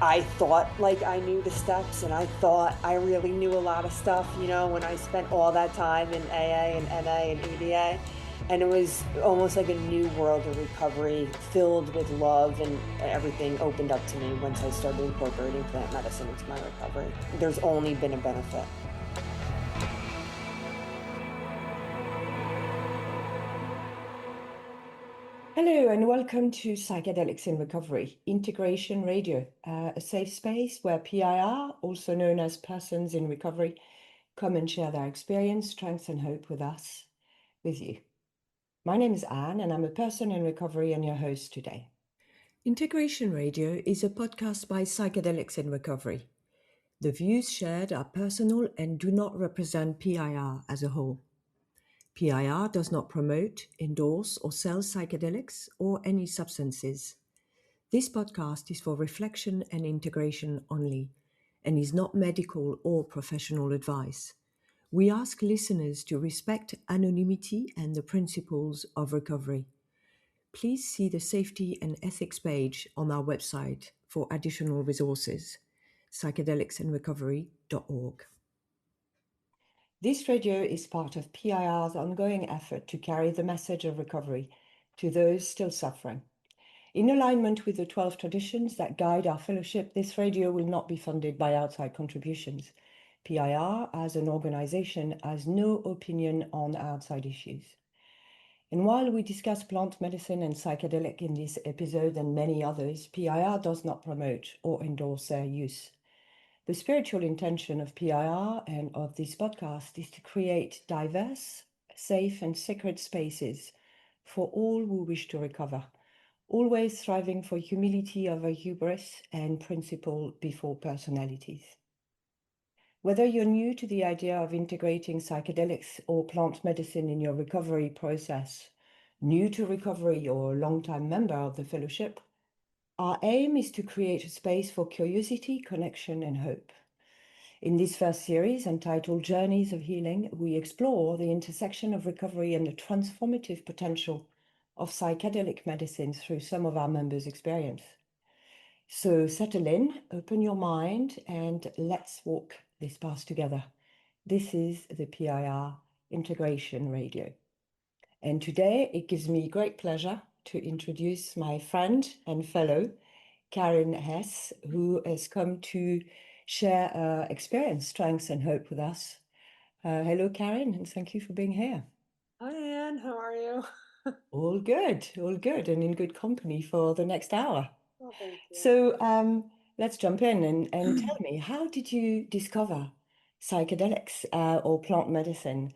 I thought like I knew the steps and I thought I really knew a lot of stuff, when I spent all that time in AA and NA and EDA. And it was almost like a new world of recovery filled with love, and everything opened up to me once I started incorporating plant medicine into my recovery. There's only been a benefit. Hello and welcome to Psychedelics in Recovery Integration Radio, a safe space where PIR, also known as Persons in Recovery, come and share their experience, strengths and hope with us, with you. My name is Anne and I'm a person in recovery and your host today. Integration Radio is a podcast by Psychedelics in Recovery. The views shared are personal and do not represent PIR as a whole. PIR does not promote, endorse, or sell psychedelics or any substances. This podcast is for reflection and integration only and is not medical or professional advice. We ask listeners to respect anonymity and the principles of recovery. Please see the safety and ethics page on our website for additional resources, psychedelicsandrecovery.org. This radio is part of PIR's ongoing effort to carry the message of recovery to those still suffering. In alignment with the 12 traditions that guide our fellowship, this radio will not be funded by outside contributions. PIR, as an organization, has no opinion on outside issues. And while we discuss plant medicine and psychedelic in this episode and many others, PIR does not promote or endorse their use. The spiritual intention of PIR and of this podcast is to create diverse, safe and sacred spaces for all who wish to recover, always striving for humility over hubris and principle before personalities. Whether you're new to the idea of integrating psychedelics or plant medicine in your recovery process, new to recovery or a long-time member of the fellowship, our aim is to create a space for curiosity, connection, and hope. In this first series, entitled Journeys of Healing, we explore the intersection of recovery and the transformative potential of psychedelic medicine through some of our members' experience. So settle in, open your mind, and let's walk this path together. This is the PIR Integration Radio. And today it gives me great pleasure to introduce my friend and fellow, Karyn Hess, who has come to share her experience, strengths, and hope with us. Hello, Karyn, and thank you for being here. Hi, Anne. How are you? All good, and in good company for the next hour. Oh, thank you. So let's jump in and tell me, how did you discover psychedelics or plant medicine?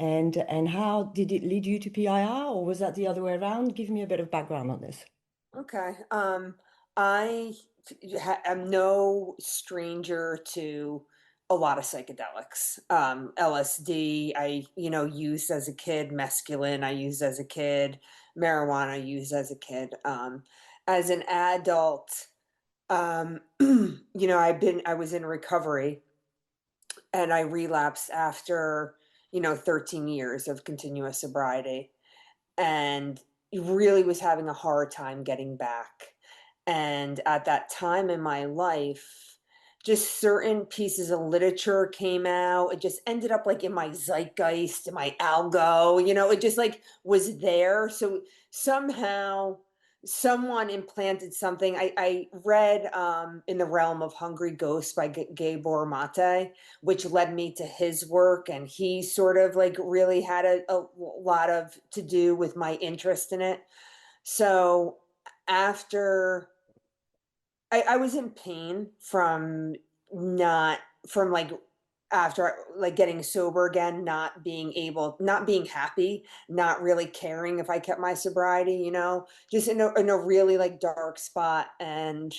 And how did it lead you to PIR, or was that the other way around? Give me a bit of background on this. Okay. I am no stranger to a lot of psychedelics. LSD, I, used as a kid. Mescaline, I used as a kid. Marijuana, I used as a kid. As an adult, I was in recovery, and I relapsed after, 13 years of continuous sobriety, and really was having a hard time getting back. And at that time in my life, just certain pieces of literature came out. It just ended up like in my zeitgeist, in my algo, it just like was there. So somehow someone implanted something. I read In the Realm of Hungry Ghosts by Gabor Mate, which led me to his work. And he sort of like really had a lot of to do with my interest in it. So after I was in pain from not from like after like getting sober again, not being happy, not really caring if I kept my sobriety, just in a really like dark spot. And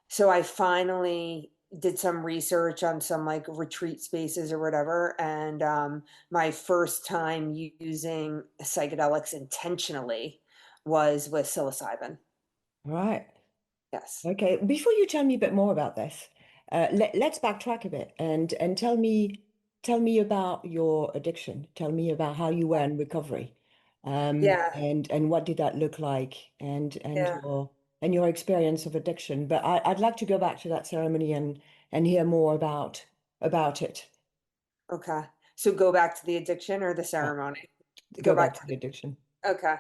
so I finally did some research on some like retreat spaces or whatever. And my first time using psychedelics intentionally was with psilocybin. Right. Yes. Okay. Before you tell me a bit more about this, let's backtrack a bit and tell me about your addiction. Tell me about how you were in recovery, Yeah. and what did that look like, and Yeah. and your experience of addiction. But I'd like to go back to that ceremony and hear more about it. Okay. So go back to the addiction or the Yeah, ceremony? Go go back back to to the addiction. Okay.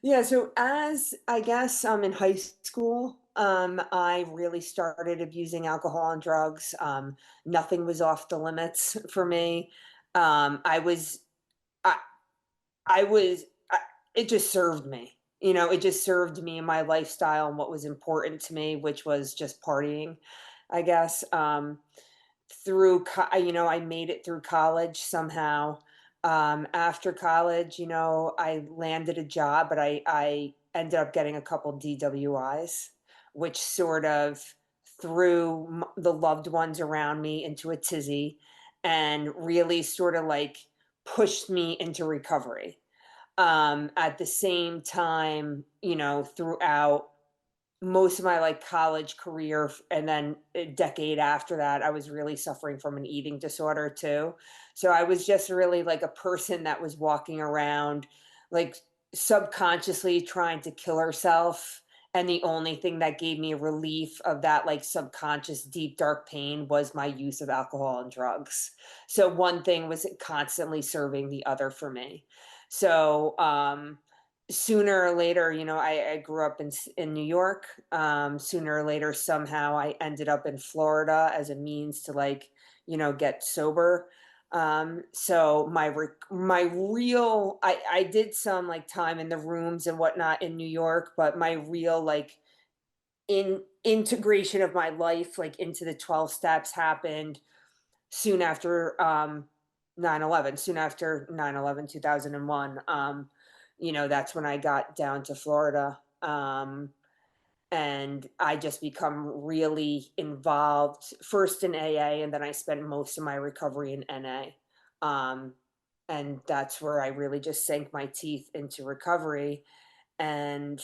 Yeah, so as I guess in high school, I really started abusing alcohol and drugs. Nothing was off the limits for me. I was I I was I, it just served me. It just served me and my lifestyle and what was important to me, which was just partying, I guess. I made it through college somehow. After college, I landed a job, but I ended up getting a couple DWIs, which sort of threw the loved ones around me into a tizzy and really sort of like pushed me into recovery. At the same time, throughout most of my like college career and then a decade after that, I was really suffering from an eating disorder too. So I was just really like a person that was walking around like subconsciously trying to kill herself, and the only thing that gave me relief of that like subconscious deep dark pain was my use of alcohol and drugs. So one thing was constantly serving the other for me. So sooner or later, I grew up in New York. Sooner or later, somehow I ended up in Florida as a means to like, get sober. So my real, I did some like time in the rooms and whatnot in New York, but my real like integration of my life like into the 12 steps happened soon after 9/11, soon after 9/11, 2001. That's when I got down to Florida. And I just become really involved first in AA, and then I spent most of my recovery in NA. And that's where I really just sank my teeth into recovery. And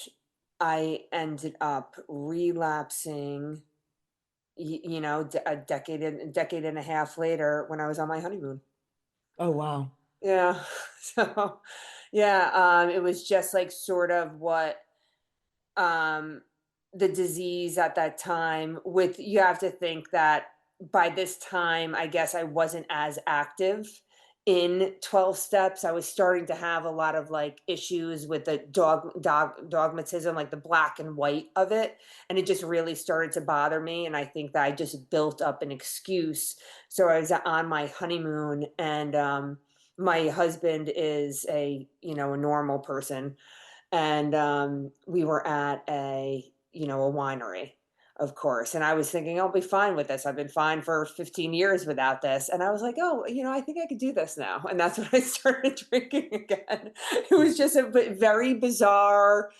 I ended up relapsing, a decade and a half later when I was on my honeymoon. Oh, wow. Yeah. So, yeah, it was just like sort of what um the disease at that time with you have to think that by this time I guess I wasn't as active in 12 steps. I was starting to have a lot of like issues with the dogmatism, like the black and white of it, and it just really started to bother me, and I think that I just built up an excuse. So I was on my honeymoon, and my husband is a normal person, and we were at a winery, of course, and I was thinking I'll be fine with this. I've been fine for 15 years without this, and I was like, oh, I think I could do this now, and that's when I started drinking again. It was just very bizarre,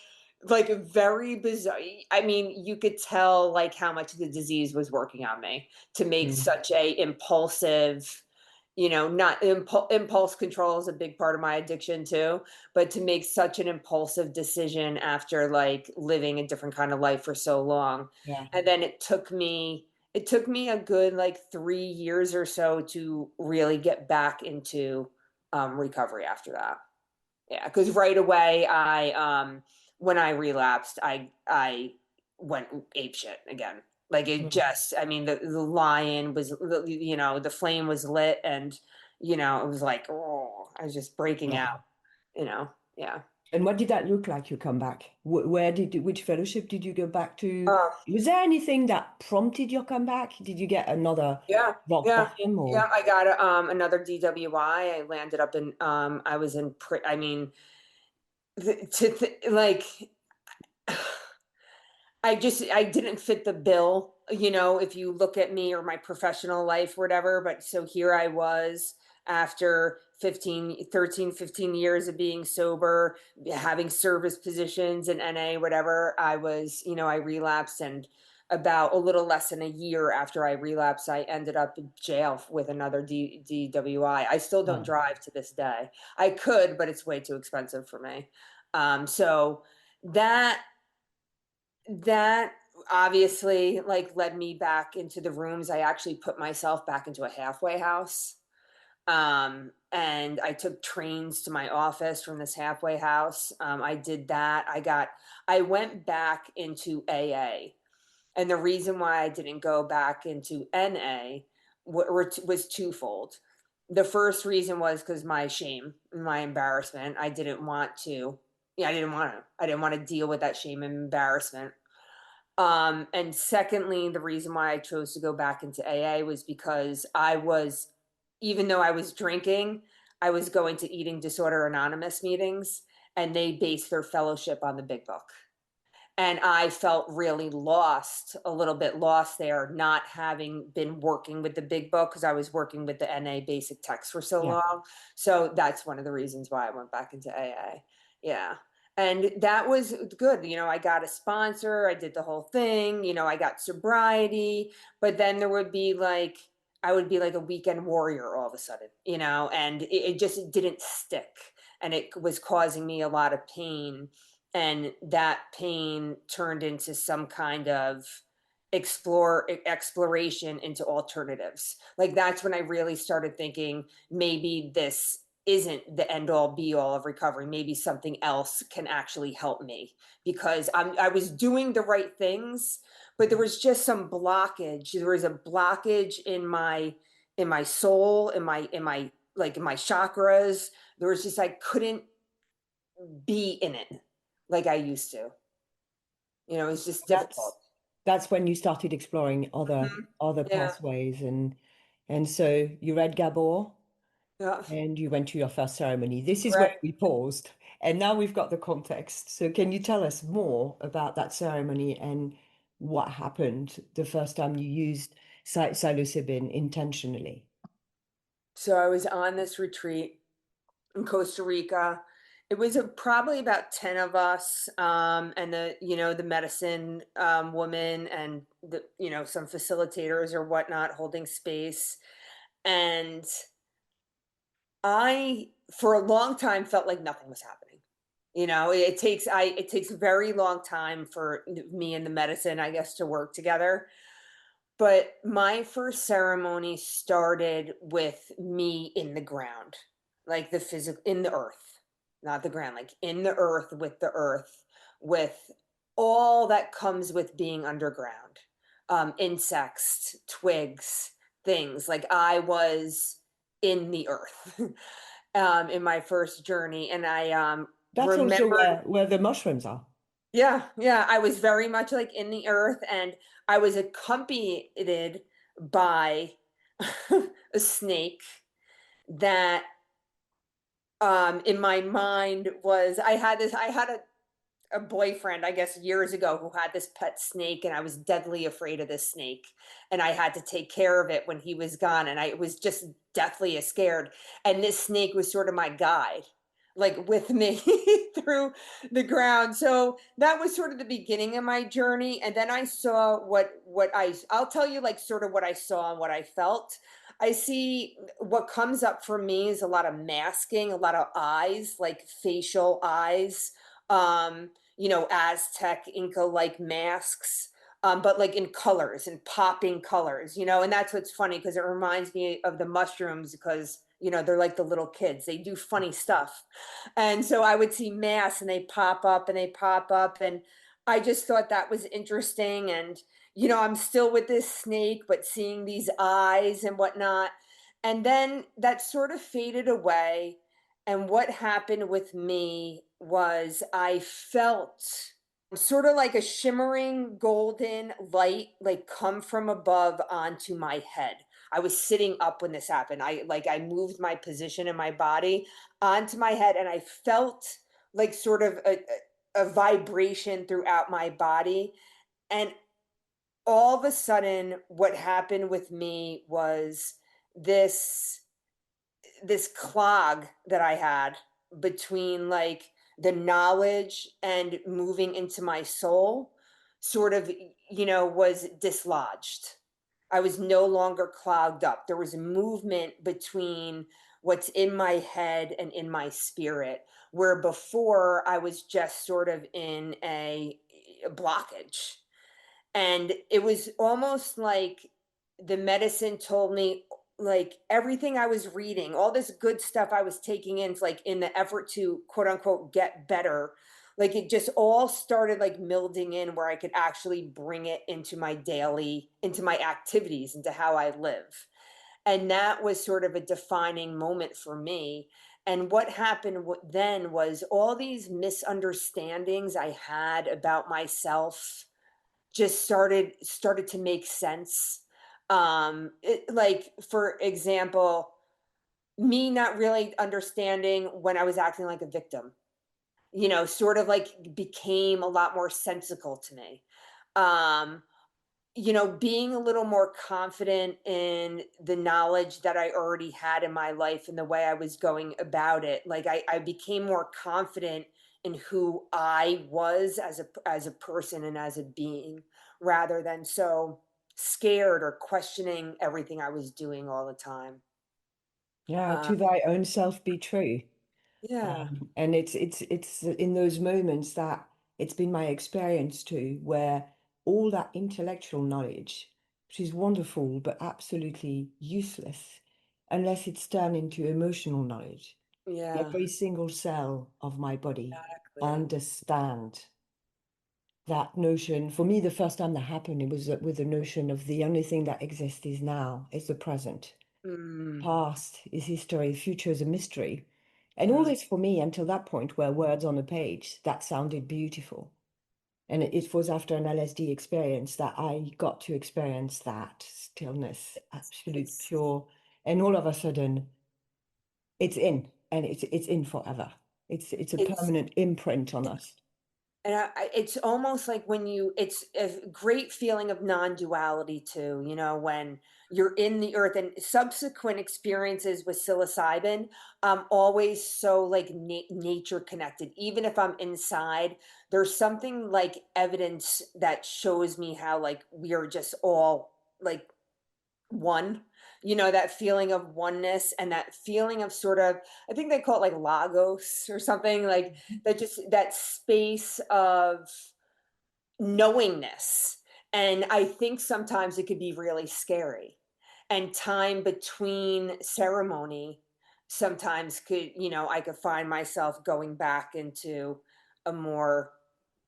like very bizarre. I mean, you could tell like how much the disease was working on me to make Mm. such a impulsive, not impulse control is a big part of my addiction too, but to make such an impulsive decision after like living a different kind of life for so long. Yeah. And then it took me a good like 3 years or so to really get back into recovery after that. Yeah, because right away when I relapsed, I went ape shit again. Like it Mm. just, I mean, the lion was, the flame was lit, and it was like, oh, I was just breaking Yeah. out. Yeah. And what did that look like you come back? Which fellowship did you go back to? Uh, Was there anything that prompted your comeback? Did you get another yeah, rock yeah, bottom yeah. or? I got another DWI. I landed up in, I was in, I mean, like. I didn't fit the bill, if you look at me or my professional life or whatever. But so here I was after 15 years of being sober, having service positions in NA, whatever. I relapsed, and about a little less than a year after I relapsed, I ended up in jail with another DWI. I still don't Oh, drive to this day. I could, but it's way too expensive for me. So that that obviously like led me back into the rooms. I actually put myself back into a halfway house. And I took trains to my office from this halfway house. I did that. I went back into AA. And the reason why I didn't go back into NA was twofold. The first reason was because my shame, my embarrassment. I didn't want to. Yeah, I didn't want to. I didn't want to deal with that shame and embarrassment. And secondly, the reason why I chose to go back into AA was because even though I was drinking, I was going to Eating Disorder Anonymous meetings, and they based their fellowship on the Big Book. And I felt really lost, a little bit lost there, not having been working with the Big Book because I was working with the NA basic text for so Yeah. long. So that's one of the reasons why I went back into AA. Yeah. And that was good. I got a sponsor, I did the whole thing, I got sobriety, but then I would be like a weekend warrior all of a sudden, and it just didn't stick. And it was causing me a lot of pain, and that pain turned into some kind of exploration into alternatives. Like, that's when I really started thinking, maybe this isn't the end all be all of recovery. Maybe something else can actually help me, because I was doing the right things, but there was just some blockage. There was a blockage in my soul, in my chakras. There was just, I couldn't be in it like I used to. It's just difficult. That's when you started exploring Mhm. other Yeah. pathways, and so you read Gabor Yeah. and you went to your first ceremony. This is where Right. we paused, and now we've got the context. So can you tell us more about that ceremony and what happened the first time you used psilocybin intentionally? So I was on this retreat in Costa Rica. It was probably about 10 of us, and the medicine woman, and some facilitators or whatnot holding space. And I, for a long time, felt like nothing was happening. It takes a very long time for me and the medicine, I guess, to work together. But my first ceremony started with me in the ground, like the physical, in the earth, not the ground, like in the earth, with all that comes with being underground, insects, twigs, things. Like, I was in the earth in my first journey. And I That's also remembered. where the mushrooms are. Yeah, yeah, I was very much like in the earth, and I was accompanied by a snake that, in my mind, I had a boyfriend, I guess, years ago, who had this pet snake, and I was deadly afraid of this snake, and I had to take care of it when he was gone, and I was just deathly scared. And this snake was sort of my guide, like, with me through the ground. So that was sort of the beginning of my journey. And then I saw I'll tell you, like, sort of what I saw and what I felt. I see what comes up for me is a lot of masking, a lot of eyes, like facial eyes, Aztec, Inca like masks, but like in colors and popping colors, and that's what's funny, because it reminds me of the mushrooms, because, they're like the little kids. They do funny stuff. And so I would see masks, and they pop up and they pop up. And I just thought that was interesting. And, I'm still with this snake, but seeing these eyes and whatnot. And then that sort of faded away. And what happened with me was I felt sort of like a shimmering golden light, like, come from above onto my head. I was sitting up when this happened. I moved my position in my body onto my head, and I felt like sort of a vibration throughout my body. And all of a sudden, what happened with me was this this clog that I had between, like, the knowledge and moving into my soul, sort of, was dislodged. I was no longer clogged up. There was a movement between what's in my head and in my spirit, where before I was just sort of in a blockage. And it was almost like the medicine told me, like everything I was reading, all this good stuff I was taking in, like in the effort to quote unquote get better, like it just all started like melding in where I could actually bring it into my daily, into my activities, into how I live. And that was sort of a defining moment for me. And what happened then was all these misunderstandings I had about myself just started to make sense. Like for example, me not really understanding when I was acting like a victim, sort of like became a lot more sensical to me. Um, being a little more confident in the knowledge that I already had in my life and the way I was going about it. Like I became more confident in who I was as a person and as a being, rather than so scared or questioning everything I was doing all the time. Yeah, Uh, to thy own self be true. yeah, And it's in those moments that it's been my experience too, where all that intellectual knowledge, which is wonderful but absolutely useless unless it's turned into emotional knowledge. yeah, Every single cell of my body exactly. understand that notion. For me, the first time that happened, it was with the notion of the only thing that exists is now, is the present. Mm, Past is history, future is a mystery. And all uh, this for me until that point were words on a page that sounded beautiful. And it was after an LSD experience that I got to experience that stillness, absolute it's pure. And all of a sudden, it's in, and it's in forever. It's a it's permanent imprint on us. And it's almost like when it's a great feeling of non-duality too, when you're in the earth, and subsequent experiences with psilocybin, always so like nature connected. Even if I'm inside, there's something like evidence that shows me how like we are just all like one, that feeling of oneness and that feeling of sort of, I think they call it like lagos or something, like that, just that space of knowingness. And I think sometimes it could be really scary. And time between ceremony sometimes could, I could find myself going back into a more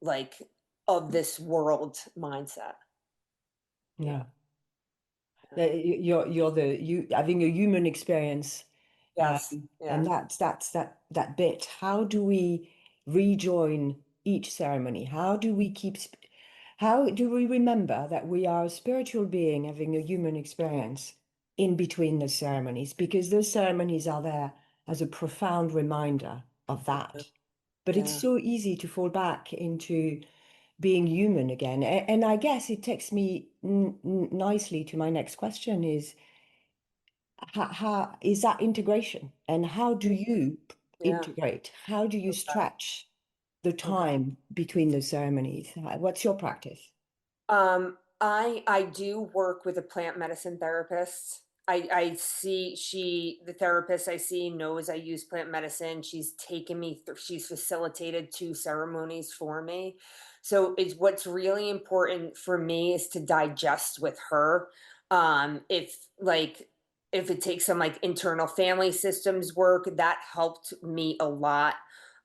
like of this world mindset. Yeah. Yeah. You're the you having a human experience, Yes. and Yeah. that bit. How do we rejoin each ceremony? How do we remember that we are a spiritual being having a human experience in between the ceremonies? Because those ceremonies are there as a profound reminder of that. But it's Yeah. so easy to fall back into being human again. And I guess it takes me nicely to my next question is how is that integration? And how do you Yeah. integrate? How do you Okay. stretch the Okay. time between the ceremonies? What's your practice? I do work with a plant medicine therapist. I see the therapist I see knows I use plant medicine. She's taken me through, she's facilitated 2 ceremonies for me. So it's what's really important for me is to digest with her. If like if it takes some like internal family systems work, that helped me a lot.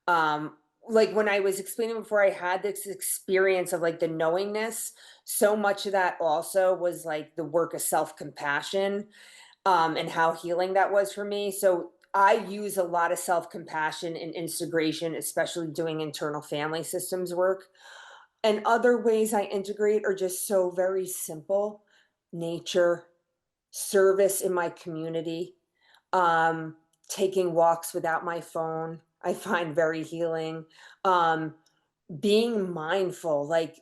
Um, like when I was explaining before, I had this experience of like the knowingness, so much of that also was like the work of self-compassion, and how healing that was for me. So I use a lot of self-compassion and integration, especially doing internal family systems work. And other ways I integrate are just so very simple: nature, service in my community, um, taking walks without my phone, I find very healing. Um, being mindful, like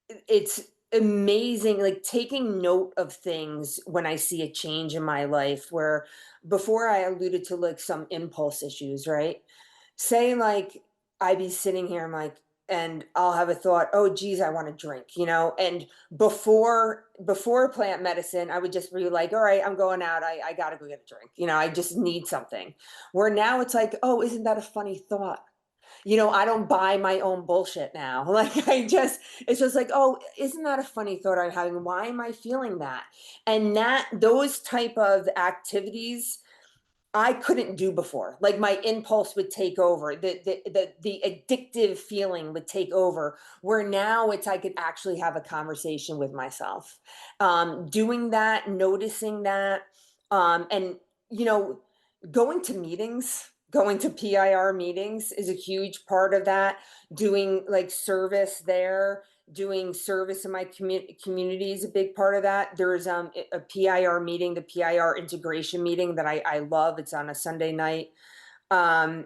it's amazing, like taking note of things when I see a change in my life, where before I alluded to like some impulse issues, right? Say like I be sitting here, I'm like, and I'll have a thought, oh geez, I want to drink, and before plant medicine, I would just be like, all right, I'm going out, I gotta go get a drink, I just need something. Where now it's like, oh, isn't that a funny thought? I don't buy my own bullshit now. It's just like, oh, isn't that a funny thought I'm having? Why am I feeling that? And those type of activities I couldn't do before. Like my impulse would take over. The addictive feeling would take over. Where now I could actually have a conversation with myself. Doing that, noticing that, and you know, going to meetings, going to PIR meetings is a huge part of that. Doing like service there, doing service in my community is a big part of that. There's a PIR meeting, the PIR integration meeting that I love. It's on a Sunday night. And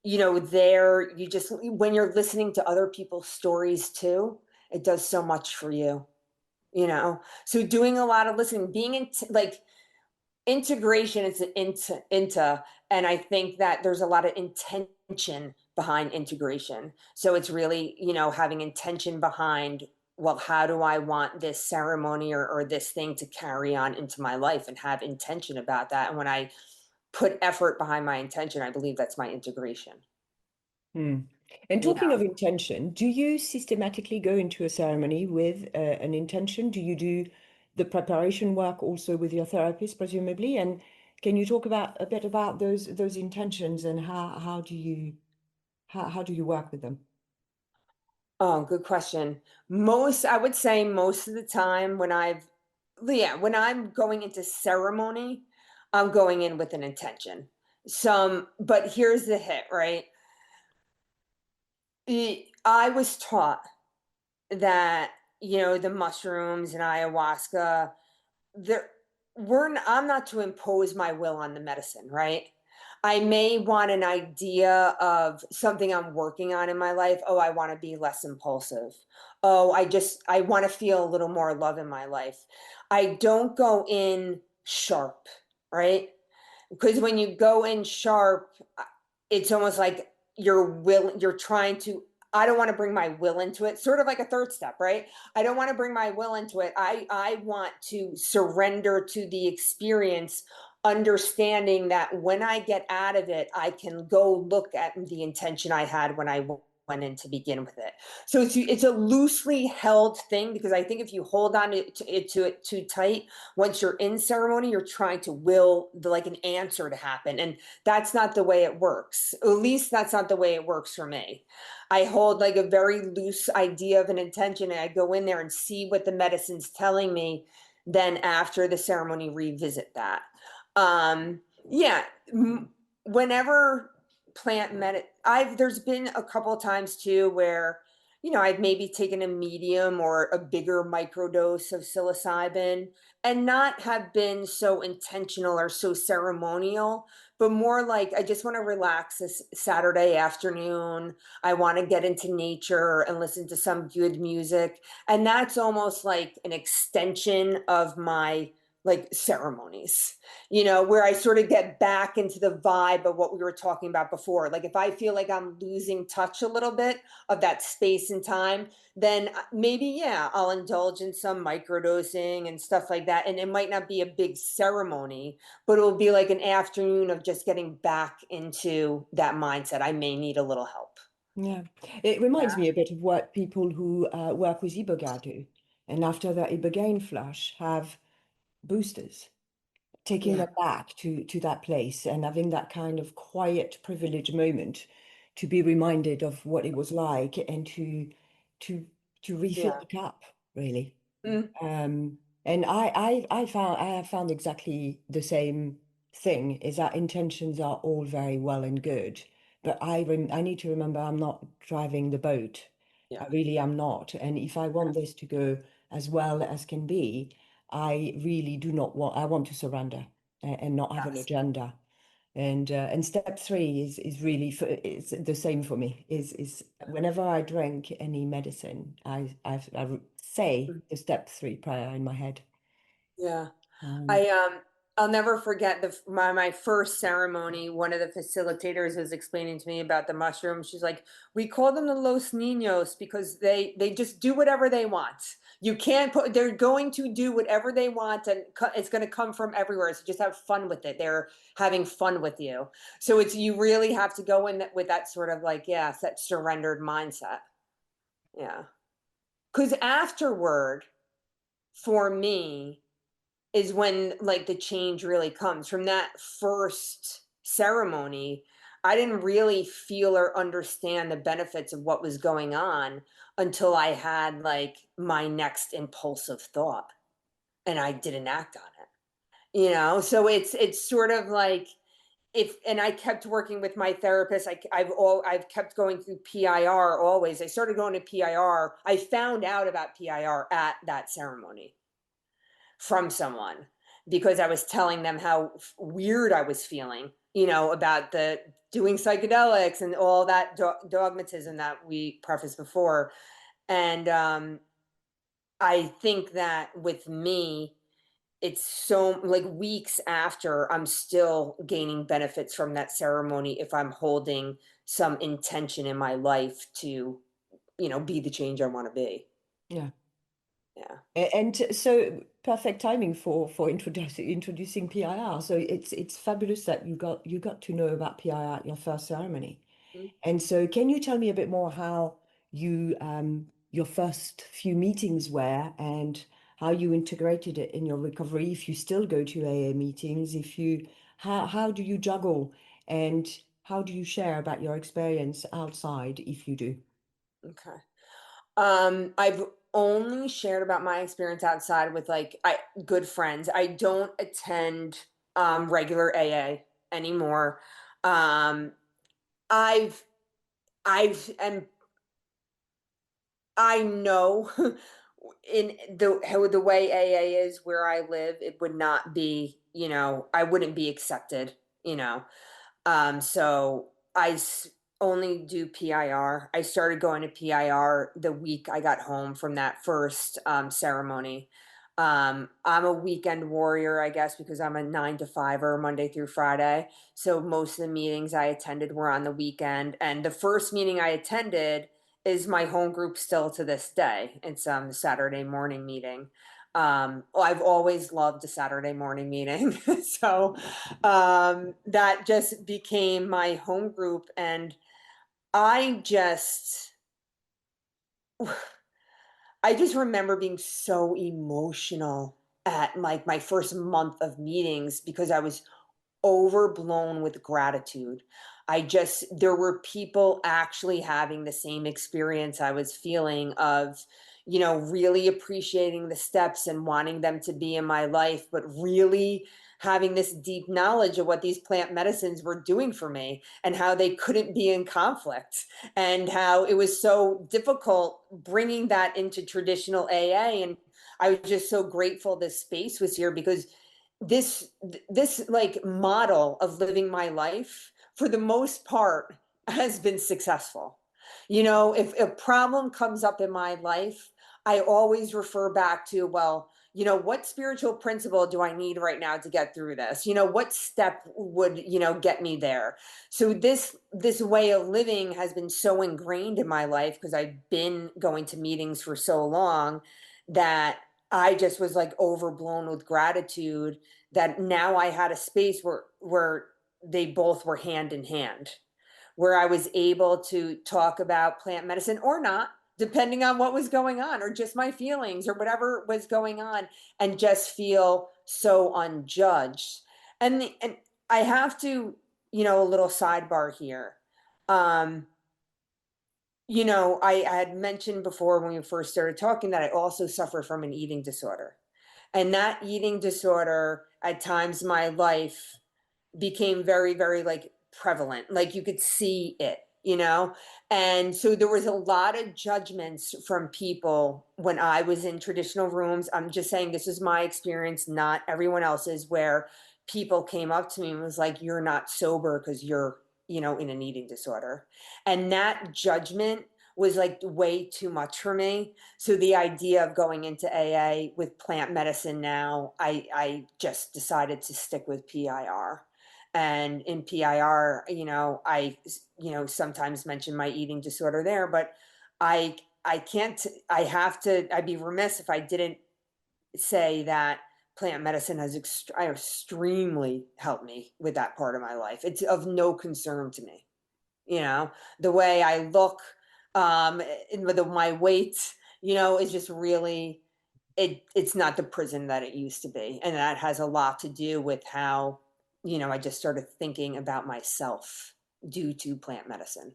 there you just, when you're listening to other people's stories too, it does so much for you. So doing a lot of listening, being in like integration is an into, and I think that there's a lot of intention behind integration. So it's really, having intention behind, well, how do I want this ceremony or this thing to carry on into my life, and have intention about that. And when I put effort behind my intention, I believe that's my integration. Hmm. And talking Yeah. of intention, do you systematically go into a ceremony with an intention? Do you do the preparation work also with your therapist, presumably? And can you talk about a bit about those intentions, and how do you work with them? Oh, good question. I would say most of the time when I'm going into ceremony, I'm going in with an intention. But here's the hit, right? I was taught that, the mushrooms and ayahuasca, there I'm not to impose my will on the medicine, right? I may want an idea of something I'm working on in my life. Oh, I want to be less impulsive. Oh, I want to feel a little more love in my life. I don't go in sharp, right? Because when you go in sharp, it's almost like you're trying to, I don't want to bring my will into it, sort of like a third step, right? I don't want to bring my will into it. I want to surrender to the experience, understanding that when I get out of it, I can go look at the intention I had when I went in to begin with it. So it's a loosely held thing, because I think if you hold on to it too tight, once you're in ceremony, you're trying to will like an answer to happen. And that's not the way it works. At least that's not the way it works for me. I hold like a very loose idea of an intention, and I go in there and see what the medicine's telling me. Then after the ceremony, revisit that. Yeah. Whenever there's been a couple of times too where, I've maybe taken a medium or a bigger microdose of psilocybin, and not have been so intentional or so ceremonial, but more like I just want to relax this Saturday afternoon. I want to get into nature and listen to some good music. And that's almost like an extension of my like ceremonies, where I sort of get back into the vibe of what we were talking about before. Like if I feel like I'm losing touch a little bit of that space and time, then maybe, yeah, I'll indulge in some microdosing and stuff like that. And it might not be a big ceremony, but it will be like an afternoon of just getting back into that mindset. I may need a little help. Yeah, it reminds Yeah. me a bit of what people who work with iboga do, and after the ibogaine flush, have boosters, taking Yeah. them back to that place and having that kind of quiet, privileged moment to be reminded of what it was like, and to to refill Yeah. the cup, really. Mm, And I have found exactly the same thing, is that intentions are all very well and good, but I need to remember I'm not driving the boat. I yeah. really am not. And if I want this to go as well as can be, I really do not want, I want to surrender and not have an Yes. agenda. And step three is really for, it's the same for me. Is whenever I drink any medicine, I say Mm, the step three prayer in my head. yeah. Um, I I'll never forget my first ceremony. One of the facilitators was explaining to me about the mushrooms. She's like, "We call them the Los Niños because they just do whatever they want. You can't put. They're going to do whatever they want, and it's going to come from everywhere. So just have fun with it. They're having fun with you. So it's you really have to go in with that sort of like that surrendered mindset. Yeah, because afterward, for me, is when like the change really comes from that first ceremony. I didn't really feel or understand the benefits of what was going on until I had like my next impulsive thought and I didn't act on it. So it's sort of like if and I kept working with my therapist. I've kept going through PIR always. I started going to PIR. I found out about PIR at that ceremony from someone because I was telling them how weird I was feeling, about the doing psychedelics and all that dogmatism that we prefaced before. And I think that with me, it's so like weeks after I'm still gaining benefits from that ceremony if I'm holding some intention in my life to, be the change I want to be. Yeah. Yeah. And so perfect timing for introducing PIR. So it's fabulous that you got to know about PIR at your first ceremony. Mm. And so can you tell me a bit more how your first few meetings were and how you integrated it in your recovery, if you still go to AA meetings, if you how do you juggle and how do you share about your experience outside if you do? Okay. I've only shared about my experience outside with like good friends. I don't attend regular AA anymore. Um I've and I know in the way AA is where I live, it would not be, I wouldn't be accepted, you know. So only do PIR. I started going to PIR the week I got home from that first ceremony. I'm a weekend warrior, I guess, because I'm a 9 to 5er Monday through Friday. So most of the meetings I attended were on the weekend. And the first meeting I attended is my home group still to this day. It's the Saturday morning meeting. I've always loved a Saturday morning meeting. So that just became my home group. And I just, I just remember being so emotional at like my first month of meetings because I was overblown with gratitude. There were people actually having the same experience I was feeling of, really appreciating the steps and wanting them to be in my life, but really having this deep knowledge of what these plant medicines were doing for me and how they couldn't be in conflict and how it was so difficult bringing that into traditional AA. And I was just so grateful this space was here because this like model of living my life for the most part has been successful. If a problem comes up in my life, I always refer back to, well, what spiritual principle do I need right now to get through this? What step would, get me there? So this way of living has been so ingrained in my life because I've been going to meetings for so long that I just was like overblown with gratitude that now I had a space where they both were hand in hand, where I was able to talk about plant medicine or not, depending on what was going on, or just my feelings or whatever was going on, and just feel so unjudged. And I have to, a little sidebar here. Um, I had mentioned before when we first started talking that I also suffer from an eating disorder. And that eating disorder at times in my life became very, very like prevalent. Like you could see it. And so there was a lot of judgments from people when I was in traditional rooms. I'm just saying this is my experience, not everyone else's, where people came up to me and was like, "You're not sober because you're, in an eating disorder." And that judgment was like way too much for me. So the idea of going into AA with plant medicine now, I just decided to stick with PIR. And in PIR, sometimes mention my eating disorder there, but I can't, I have to, I'd be remiss if I didn't say that plant medicine has extremely helped me with that part of my life. It's of no concern to me. You know, the way I look, and with my weight, is just really, it's not the prison that it used to be. And that has a lot to do with how, I just started thinking about myself due to plant medicine.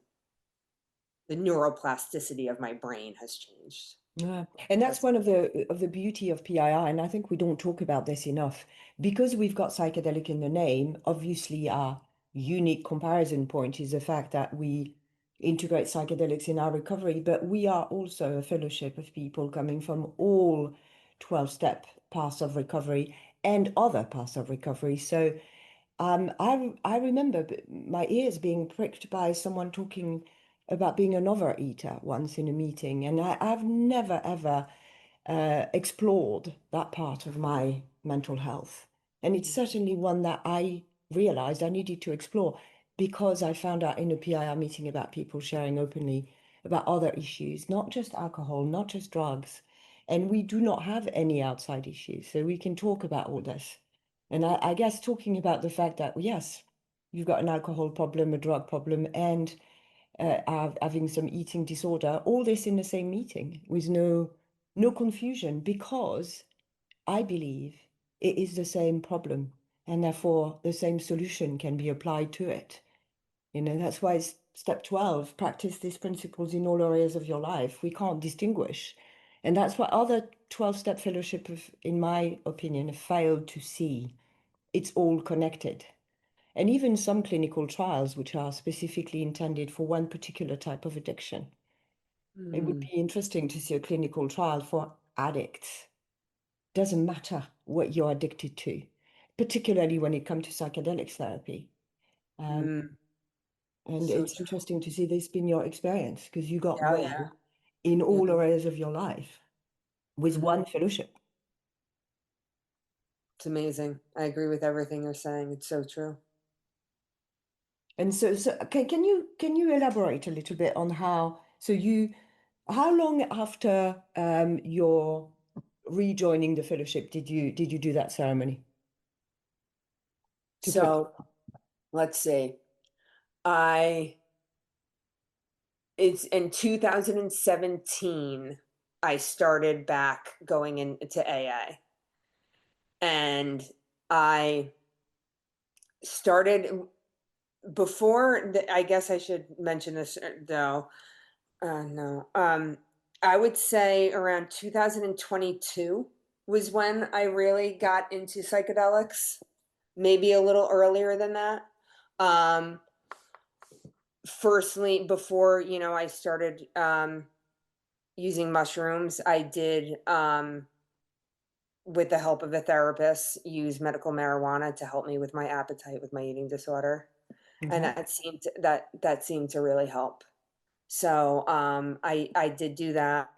The neuroplasticity of my brain has changed. Yeah. And that's That's one of the beauty of PIR, and I think we don't talk about this enough. Because we've got psychedelic in the name, obviously our unique comparison point is the fact that we integrate psychedelics in our recovery, but we are also a fellowship of people coming from all 12-step paths of recovery and other paths of recovery. So I remember my ears being pricked by someone talking about being an overeater once in a meeting, and I've never ever explored that part of my mental health, and it's certainly one that I realized I needed to explore because I found out in a PIR meeting about people sharing openly about other issues, not just alcohol, not just drugs, and we do not have any outside issues, so we can talk about all this. And I guess talking about the fact that, yes, you've got an alcohol problem, a drug problem, and having some eating disorder, all this in the same meeting with no confusion, because I believe it is the same problem, and therefore the same solution can be applied to it. That's why it's step 12, practice these principles in all areas of your life. We can't distinguish. And that's what other 12-step fellowship, in my opinion, have failed to see. It's all connected. And even some clinical trials, which are specifically intended for one particular type of addiction. It would Mm, be interesting to see a clinical trial for addicts. Doesn't matter what you're addicted to, particularly when it comes to psychedelic therapy. Um, mm, and so it's true. interesting to see this been your experience because you got Oh yeah. well in Yeah. all areas of your life with Mhm. one fellowship. It's amazing. I agree with everything you're saying. It's so true. And so can you elaborate a little bit on how long after your rejoining the fellowship did you do that ceremony to put? So let's see. I It's in 2017 I started back going into AA, and I started before I guess I should mention this though. No. I would say around 2022 was when I really got into psychedelics. Maybe a little earlier than that. Um, Firstly, before I started using mushrooms, I did with the help of a therapist use medical marijuana to help me with my appetite with my eating disorder, and Okay. that seemed to really help. So I did do that,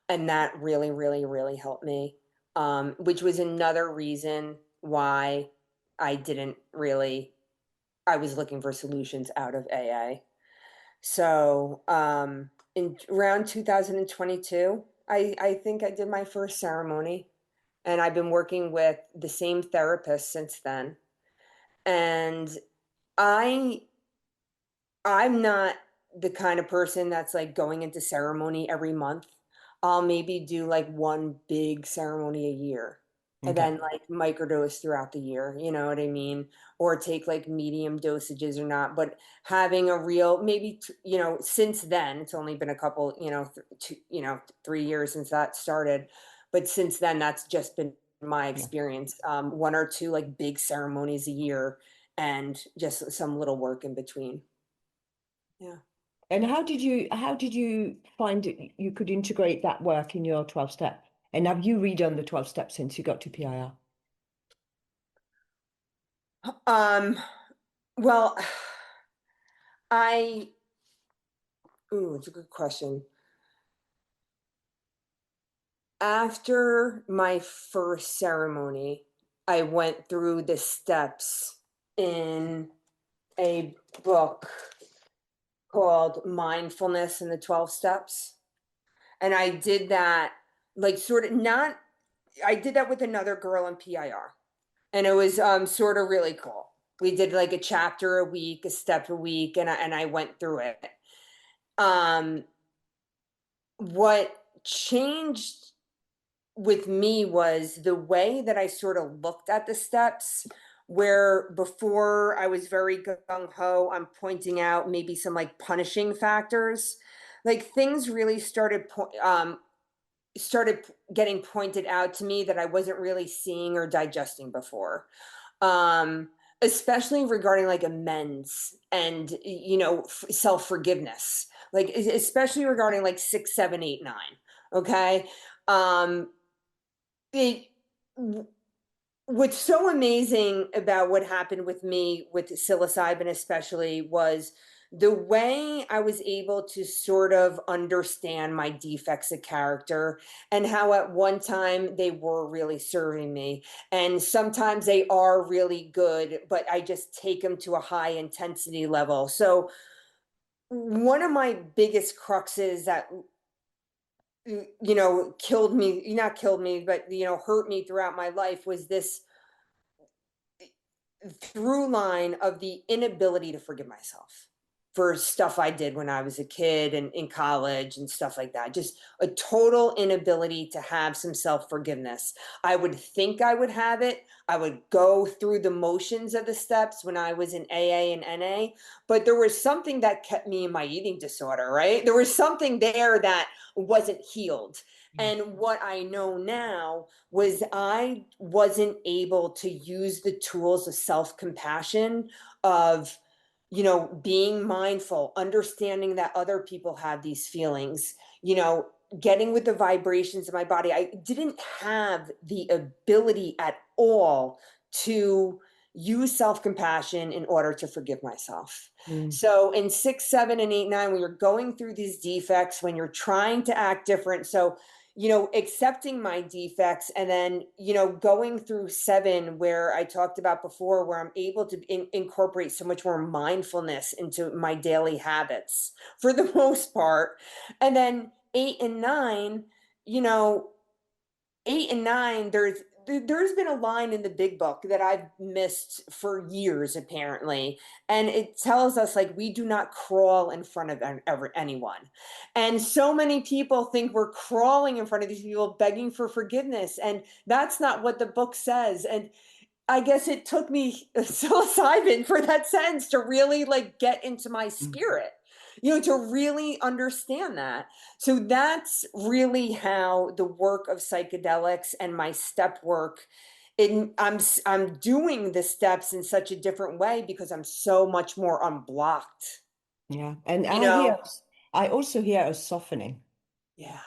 and that really, really, really helped me, which was another reason why I didn't really, I was looking for solutions out of AA. So in around 2022, I think I did my first ceremony, and I've been working with the same therapist since then. And I I'm not the kind of person that's like going into ceremony every month. I'll maybe do like one big ceremony a year and Okay. then like microdose throughout the year, you know what I mean? Or take like medium dosages or not. But having a real, maybe, since then, it's only been a couple, 3 years since that started. But since then, that's just been my Yeah. experience. One or two like big ceremonies a year and just some little work in between. Yeah. And how did you find you could integrate that work in your 12 step? And have you redone the 12 steps since you got to PIR? Um, well, I Ooh, it's a good question. After my first ceremony, I went through the steps in a book called Mindfulness and the 12 Steps. And I did that, like, sort of not, I did that with another girl in PIR. And it was sort of really cool. We did like a chapter a week, a step a week, and I went through it. Um, what changed with me was the way that I sort of looked at the steps, where before I was very gung ho on pointing out maybe some like punishing factors. Like things really started getting pointed out to me that I wasn't really seeing or digesting before. Um, Especially regarding like amends and self-forgiveness. Like especially regarding like 6, 7, 8, 9. Okay. Um, it what's so amazing about what happened with me with psilocybin especially was the way I was able to sort of understand my defects of character and how at one time they were really serving me and sometimes they are really good but I just take them to a high intensity level. So one of my biggest cruxes that killed me, not killed me, but hurt me throughout my life was this through line of the inability to forgive myself for stuff I did when I was a kid and in college and stuff like that. Just a total inability to have some self forgiveness. I would think I would have it. I would go through the motions of the steps when I was in AA and NA, but there was something that kept me in my eating disorder, right? There was something there that wasn't healed. And what I know now was I wasn't able to use the tools of self-compassion, of being mindful, understanding that other people have these feelings, getting with the vibrations of my body. I didn't have the ability at all to use self-compassion in order to forgive myself. Mm. So in 6, 7, and 8, 9, when you're going through these defects, when you're trying to act different, so accepting my defects and then, going through 7, where I talked about before, where I'm able to incorporate so much more mindfulness into my daily habits for the most part. And then 8 and 9, you know, 8 and 9, there's been a line in the big book that I've missed for years, apparently. And it tells us like we do not crawl in front of anyone. And so many people think we're crawling in front of these people begging for forgiveness. And that's not what the book says. And I guess it took me psilocybin for that sense to really like get into my Mm. spirit, to really understand that. So that's really how the work of psychedelics and my step work. I'm doing the steps in such a different way because I'm so much more unblocked. Yeah. And You know, I also hear a softening. yeah,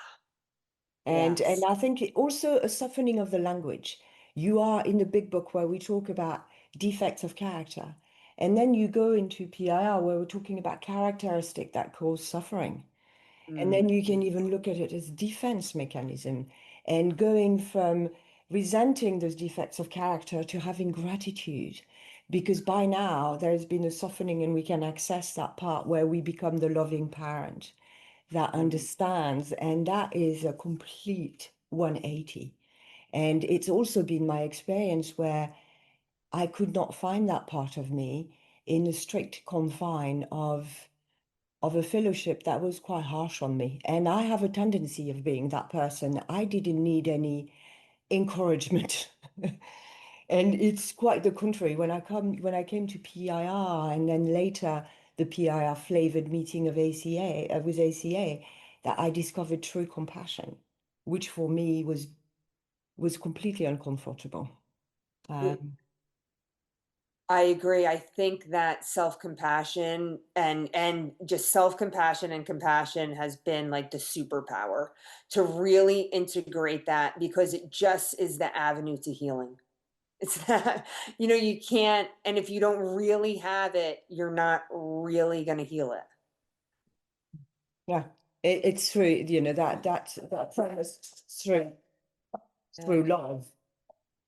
And yes. I think also a softening of the language. You are in the big book where we talk about defects of character. And then you go into PIR where we're talking about characteristic that cause suffering. And Mm, then you can even look at it as defense mechanism and going from resenting those defects of character to having gratitude. Because by now there has been a softening and we can access that part where we become the loving parent that mm, understands. And that is a complete 180. And it's also been my experience where I could not find that part of me in the strict confine of a fellowship that was quite harsh on me. And I have a tendency of being that person. I didn't need any encouragement. And it's quite the contrary. When I came to PIR and then later the PIR flavored meeting of ACA with ACA, that I discovered true compassion, which for me was completely uncomfortable. mm. Um, I agree. I think that self-compassion and just self-compassion and compassion has been like the superpower to really integrate that because it just is the avenue to healing. It's that, you can't, and if you don't really have it, you're not really going to heal it. Yeah. It's through, that premise through love,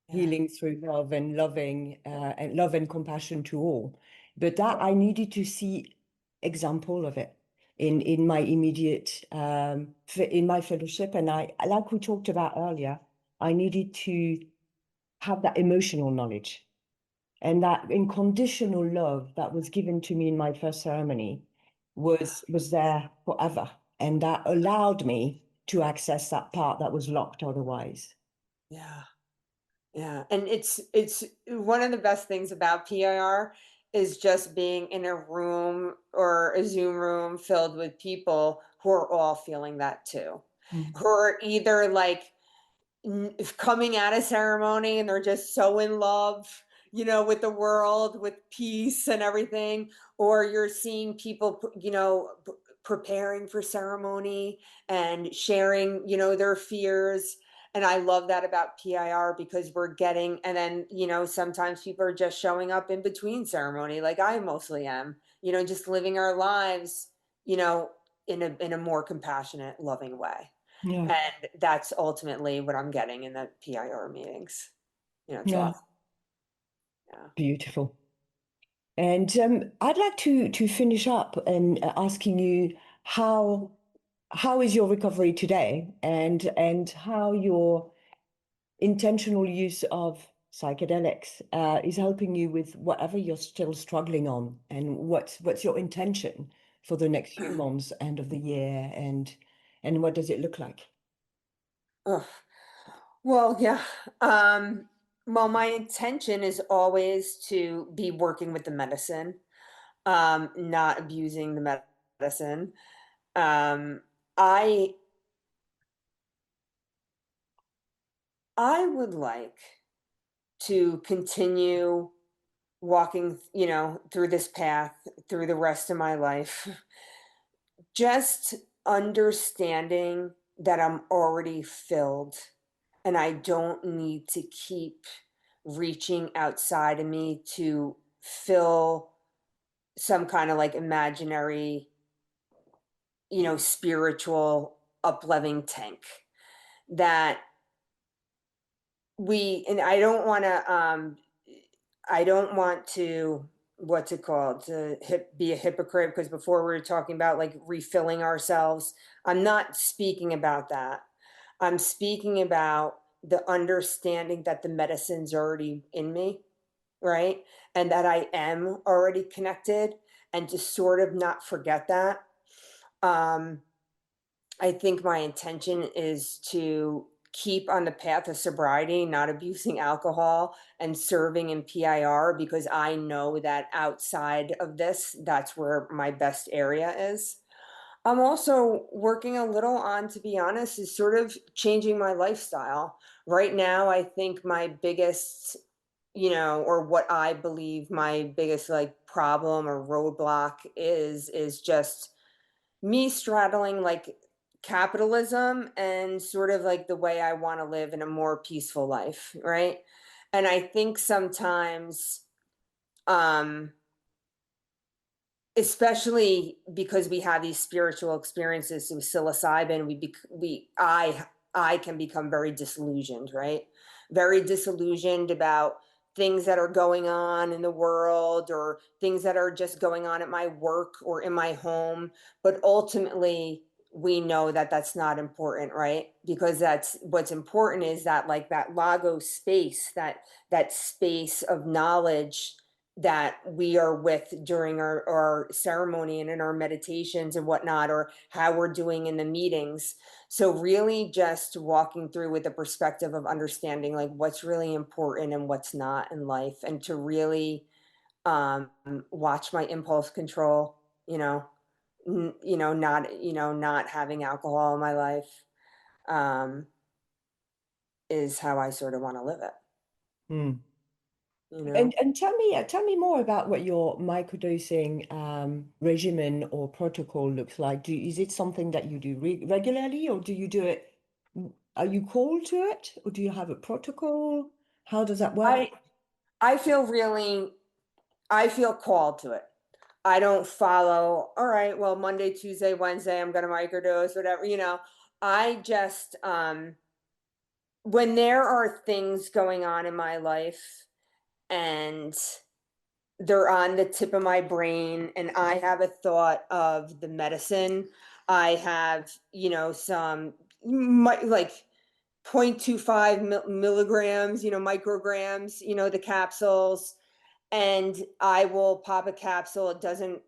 Yeah. healing through love and loving, and love and compassion to all. But that I needed to see example of it in my immediate, in my fellowship. And I, like we talked about earlier, I needed to have that emotional knowledge and that unconditional love that was given to me in my first ceremony was there forever, and that allowed me to access that part that was locked otherwise. Yeah. Yeah, and it's one of the best things about PIR is just being in a room or a Zoom room filled with people who are all feeling that too. Mm. Who are either like coming at a ceremony and they're just so in love, with the world, with peace and everything, or you're seeing people, preparing for ceremony and sharing, their fears. And I love that about PIR because we're getting, and then, sometimes people are just showing up in between ceremony, like I mostly am, just living our lives, you know, in a more compassionate, loving way. Yeah, And that's ultimately what I'm getting in the PIR meetings. It's yeah, awesome. Yeah. beautiful. And I'd like to finish up and asking you how how is your recovery today, and how your intentional use of psychedelics is helping you with whatever you're still struggling on, and what's your intention for the next few months, end of the year, and what does it look like? Ugh. Well, yeah. Um, well, my intention is always to be working with the medicine, not abusing the medicine. Um, I I would like to continue walking, through this path through the rest of my life. Just understanding that I'm already filled and I don't need to keep reaching outside of me to fill some kind of like imaginary, spiritual upleving tank that and I don't want to, what's it called, to be a hypocrite, because before we were talking about like refilling ourselves. I'm not speaking about that. I'm speaking about the understanding that the medicine's already in me, right? And that I am already connected, and to sort of not forget that. Um, I think my intention is to keep on the path of sobriety, not abusing alcohol, and serving in PIR, because I know that outside of this, that's where my best area is. I'm also working a little on, to be honest, is sort of changing my lifestyle. Right now, I think my biggest, or what I believe my biggest like problem or roadblock is just me straddling like capitalism and sort of like the way I want to live in a more peaceful life, right? And I think sometimes, um, especially because we have these spiritual experiences with psilocybin, I can become very disillusioned, right? Very disillusioned about things that are going on in the world, or things that are just going on at my work or in my home. But ultimately, we know that that's not important, right? Because that's what's important, is that like that lagos space, that space of knowledge that we are with during our ceremony and in our meditations and whatnot, or how we're doing in the meetings. So really just walking through with the perspective of understanding like what's really important and what's not in life, and to really watch my impulse control, not having alcohol in my life, um, is how I sort of want to live it, Hmm. you know. And tell me more about what your microdosing regimen or protocol looks like. Is it something that you do regularly, or do you do it? Are you called to it, or do you have a protocol? How does that work? I I feel really I feel called to it. I don't follow, all right, well, Monday, Tuesday, Wednesday, I'm going to microdose, whatever, I just, when there are things going on in my life and they're on the tip of my brain and I have a thought of the medicine, I have, some like 0.25 milligrams, micrograms, the capsules, and I will pop a capsule.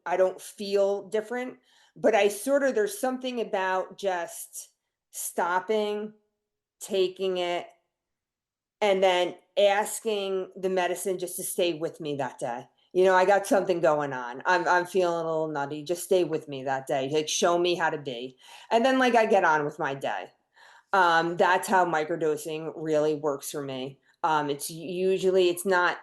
I don't feel different, but there's something about just stopping, taking it, and then asking the medicine just to stay with me that day. I got something going on. I'm feeling a little nutty. Just stay with me that day. Like, show me how to be. And then, like, I get on with my day. That's how microdosing really works for me. It's not,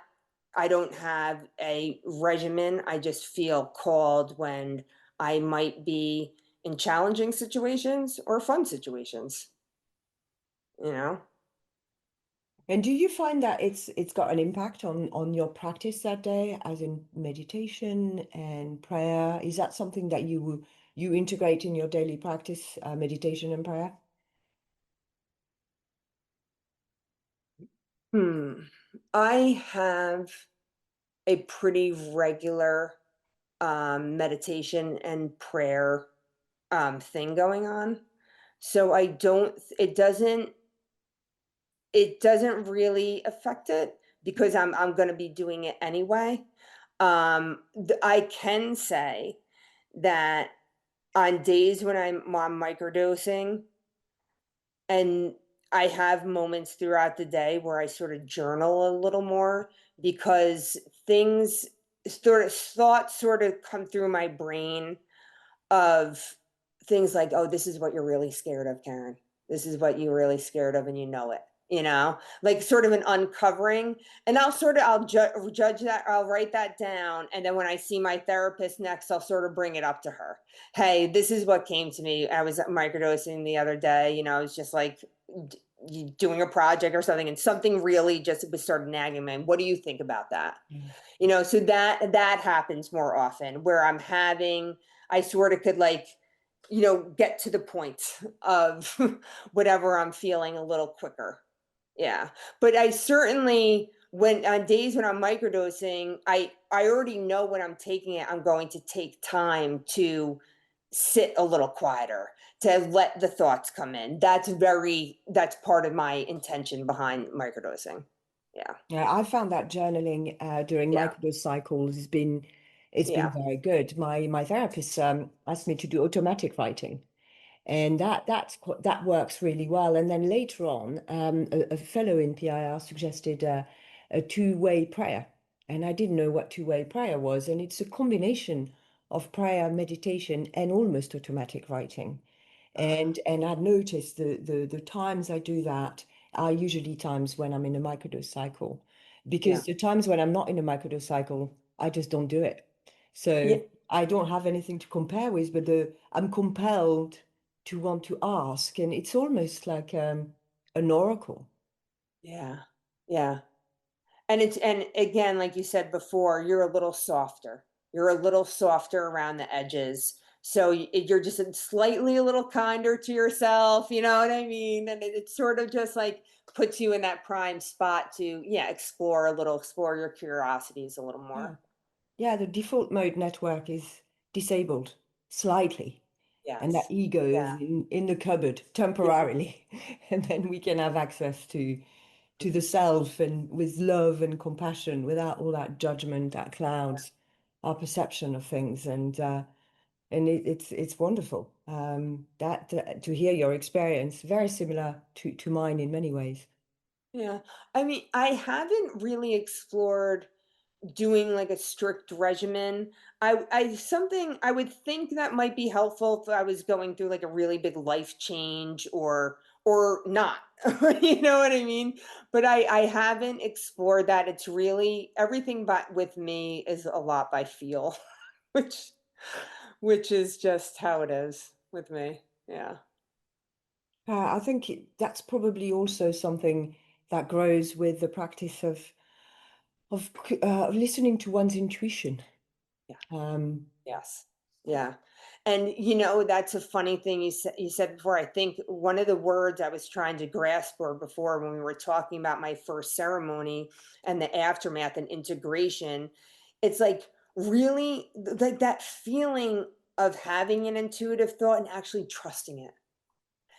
I don't have a regimen. I just feel called when I might be in challenging situations or fun situations, you know? And do you find that it's got an impact on your practice that day, as in meditation and prayer? Is that something that you integrate in your daily practice, meditation and prayer? Hmm. I have a pretty regular meditation and prayer thing going on. So I don't, it doesn't really affect it because I'm going to be doing it anyway. I can say that on days when I'm microdosing, and I have moments throughout the day where I sort of journal a little more because things thoughts sort of come through my brain of things like, oh, this is what you're really scared of, Karyn. This is what you're really scared of, and you know it. Like sort of an uncovering. And I'll judge that. I'll write that down, and then when I see my therapist next, I'll sort of bring it up to her. Hey, this is what came to me. I was microdosing the other day. I was just like doing a project or something, and something really just was started nagging me. What do you think about that? Mm. So that happens more often where I sort of could, like, get to the point of whatever I'm feeling a little quicker. Yeah. But I certainly, when on days when I'm microdosing, I already know when I'm taking it, I'm going to take time to sit a little quieter, to let the thoughts come in. That's part of my intention behind microdosing. Yeah. Yeah, I found that journaling during Yeah. microdose cycles it's been Yeah. very good. My therapist asked me to do automatic writing, and that works really well. And then later on, a fellow in PIR suggested a two-way prayer, and I didn't know what two-way prayer was, and it's a combination of prayer, meditation, and almost automatic writing. And I noticed the times I do that are usually times when I'm in a microdose cycle, Yeah. because the times when I'm not in a microdose cycle, I just don't do it. Yeah. So I don't have anything to compare with, but I'm compelled to want to ask, and it's almost like an oracle. Yeah. Yeah. And again, like you said before, you're a little softer. You're a little softer around the edges. So you're just slightly a little kinder to yourself, you know what I mean? And it sort of just like puts you in that prime spot to, yeah, explore your curiosities a little Yeah. more. Yeah, the default mode network is disabled slightly, and that Yes. ego is Yeah. in the cupboard temporarily, and then we can have access to the self and with love and compassion without all that judgment that clouds our perception of things. And it's wonderful that to hear your experience, very similar to mine in many ways. Yeah. I mean, I haven't really explored doing like a strict regimen. I something I would think that might be helpful if I was going through like a really big life change or not. You know what I mean? But I haven't explored that. It's really everything but with me is a lot by feel, which which is just how it is with me. Yeah. I think that's probably also something that grows with the practice of listening to one's intuition. Yes. Yeah. And that's a funny thing you said before. I think one of the words I was trying to grasp for before when we were talking about my first ceremony and the aftermath and integration, it's like really like that feeling of having an intuitive thought and actually trusting it.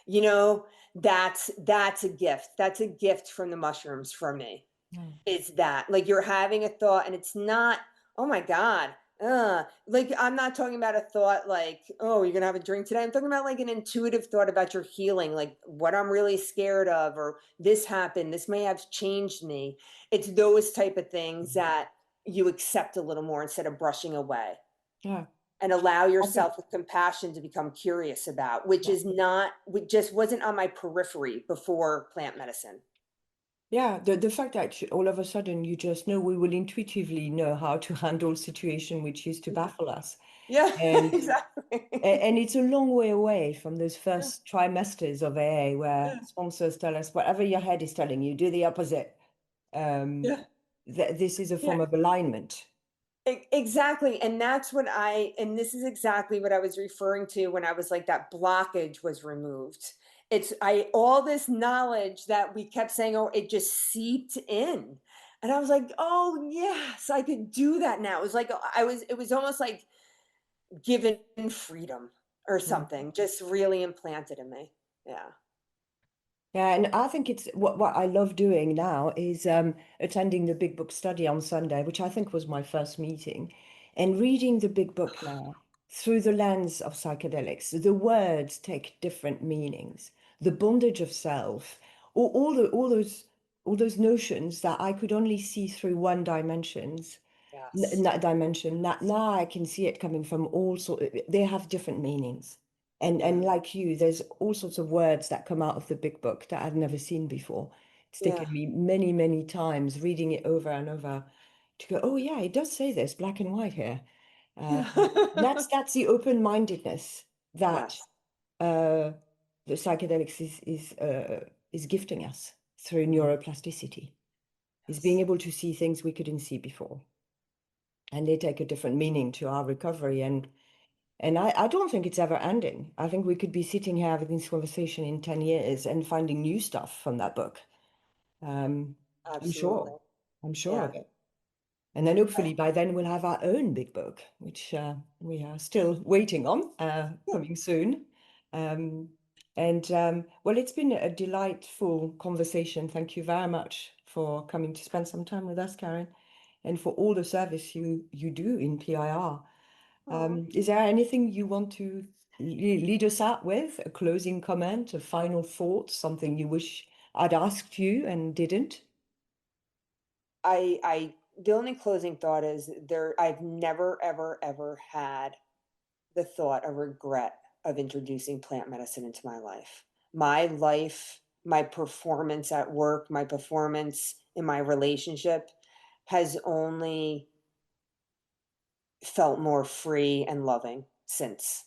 You know, that's a gift. That's a gift from the mushrooms for me. Mm. It's that, like, you're having a thought and it's not, "Oh my god, like, I'm not talking about a thought like, "Oh, you're gonna have a drink today." I'm talking about, like, an intuitive thought about your healing, like, what I'm really scared of, or this happened, this may have changed me. It's those type of things that you accept a little more instead of brushing away, Yeah. and allow I think, yourself with compassion to become curious about, which yeah. is not which just wasn't on my periphery before plant medicine. Yeah, the fact that all of a sudden you just know we will intuitively know how to handle situation which used to Mhm. baffle us. Yeah, And exactly. and it's a long way away from those Yeah, first trimesters of AA where yeah, sponsors tell us whatever your head is telling you, do the opposite. Um, yeah. this is a Yeah, form of alignment. exactly. And this is exactly what I was referring to when I was like that blockage was removed. It's I all this knowledge that we kept saying, oh, it just seeped in. And I was like, oh yes, I could do that now. It was like it was almost like given freedom or Mm. something, just really implanted in me. Yeah. Yeah, and I think it's what I love doing now is attending the Big Book study on Sunday, which I think was my first meeting, and reading the Big Book now through the lens of psychedelics. The words take different meanings. The bondage of self, all those notions that I could only see through one Yes. dimension. Now I can see it coming from all sorts. They have different meanings. And Yeah. like you, there's all sorts of words that come out of the big book that I've never seen before. It's Yeah. taken me many, many times reading it over and over to go, oh yeah, it does say this black and white here. Yeah. And that's the open-mindedness that Yes. uh, the psychedelics is gifting us through neuroplasticity. Is being Yes. able to see things we couldn't see before, and they take a different meaning to our recovery. And I don't think it's ever ending. I think we could be sitting here having this conversation in 10 years and finding new stuff from that book. Um, I'm sure. Absolutely. I'm sure Yeah. of it. And then hopefully by then we'll have our own big book, which we are still waiting on, coming soon. Um, well, it's been a delightful conversation. Thank you very much for coming to spend some time with us, Karyn, and for all the service you do in PIR. Aw. Is there anything you want to lead us out with? A closing comment, a final thought, something you wish I'd asked you and didn't? The only closing thought is I've never, ever, ever had the thought or regret of introducing plant medicine into my life. My life, my performance at work, my performance in my relationship has only felt more free and loving since.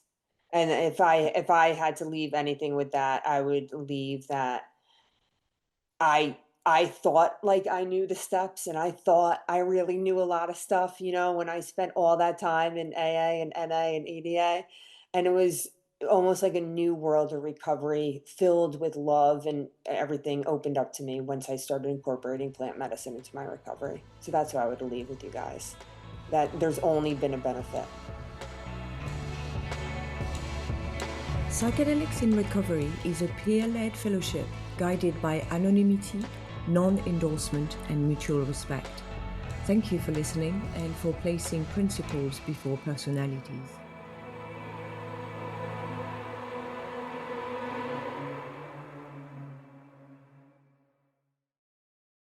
And if I had to leave anything with that, I would leave that I I thought like I knew the steps and I thought I really knew a lot of stuff, when I spent all that time in AA and NA and EDA. And it was almost like a new world of recovery filled with love, and everything opened up to me once I started incorporating plant medicine into my recovery. So that's what I would leave with you guys. That there's only been a benefit. Psychedelics in Recovery is a peer-led fellowship guided by anonymity, non-endorsement, and mutual respect. Thank you for listening and for placing principles before personalities.